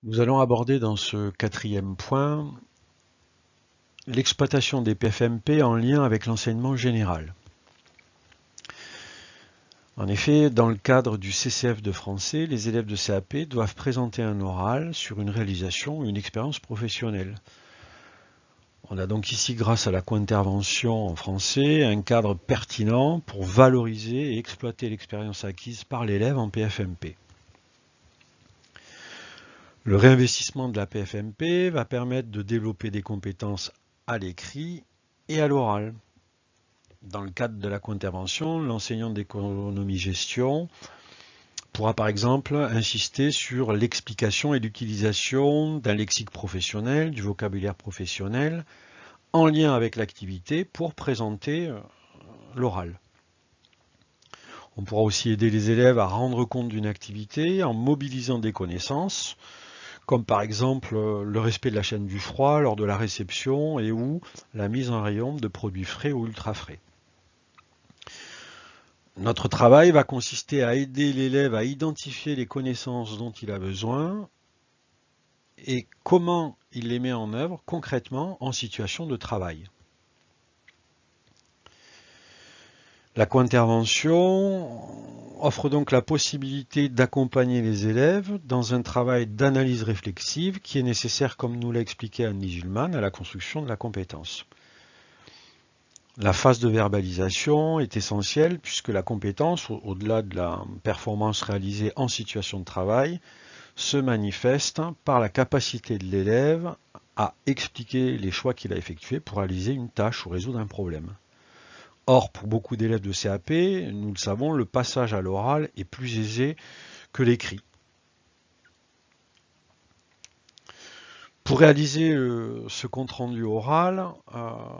Nous allons aborder dans ce quatrième point l'exploitation des PFMP en lien avec l'enseignement général. En effet, dans le cadre du CCF de français, les élèves de CAP doivent présenter un oral sur une réalisation ou une expérience professionnelle. On a donc ici, grâce à la co-intervention en français, un cadre pertinent pour valoriser et exploiter l'expérience acquise par l'élève en PFMP. Le réinvestissement de la PFMP va permettre de développer des compétences à l'écrit et à l'oral. Dans le cadre de la co-intervention, l'enseignant d'économie-gestion pourra par exemple insister sur l'explication et l'utilisation d'un lexique professionnel, du vocabulaire professionnel, en lien avec l'activité pour présenter l'oral. On pourra aussi aider les élèves à rendre compte d'une activité en mobilisant des connaissances, comme par exemple le respect de la chaîne du froid lors de la réception et ou la mise en rayon de produits frais ou ultra frais. Notre travail va consister à aider l'élève à identifier les connaissances dont il a besoin et comment il les met en œuvre concrètement en situation de travail. La co-intervention offre donc la possibilité d'accompagner les élèves dans un travail d'analyse réflexive qui est nécessaire, comme nous l'a expliqué Anne-Lise Ullmann, à la construction de la compétence. La phase de verbalisation est essentielle puisque la compétence, au-delà de la performance réalisée en situation de travail, se manifeste par la capacité de l'élève à expliquer les choix qu'il a effectués pour réaliser une tâche ou résoudre un problème. Or, pour beaucoup d'élèves de CAP, nous le savons, le passage à l'oral est plus aisé que l'écrit. Pour réaliser ce compte-rendu oral,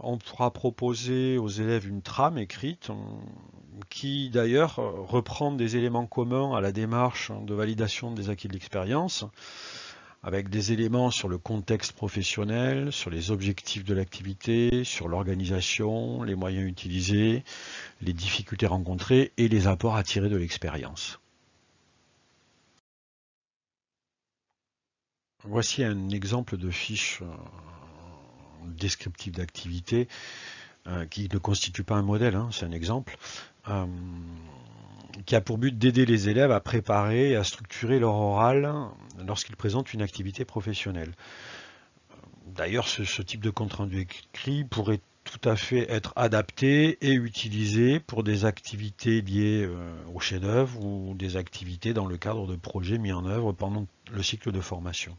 on pourra proposer aux élèves une trame écrite qui d'ailleurs reprend des éléments communs à la démarche de validation des acquis de l'expérience, avec des éléments sur le contexte professionnel, sur les objectifs de l'activité, sur l'organisation, les moyens utilisés, les difficultés rencontrées et les apports à tirer de l'expérience. Voici un exemple de fiche descriptive d'activité qui ne constitue pas un modèle, hein, c'est un exemple, qui a pour but d'aider les élèves à préparer et à structurer leur oral lorsqu'ils présentent une activité professionnelle. D'ailleurs, ce type de compte-rendu écrit pourrait tout à fait être adapté et utilisé pour des activités liées au chef-d'œuvre ou des activités dans le cadre de projets mis en œuvre pendant le cycle de formation.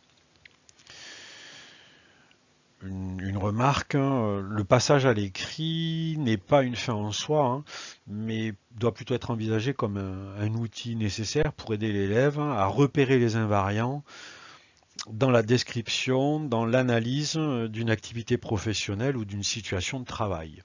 Une remarque, hein, le passage à l'écrit n'est pas une fin en soi, hein, mais doit plutôt être envisagé comme un outil nécessaire pour aider l'élève à repérer les invariants dans la description, dans l'analyse d'une activité professionnelle ou d'une situation de travail.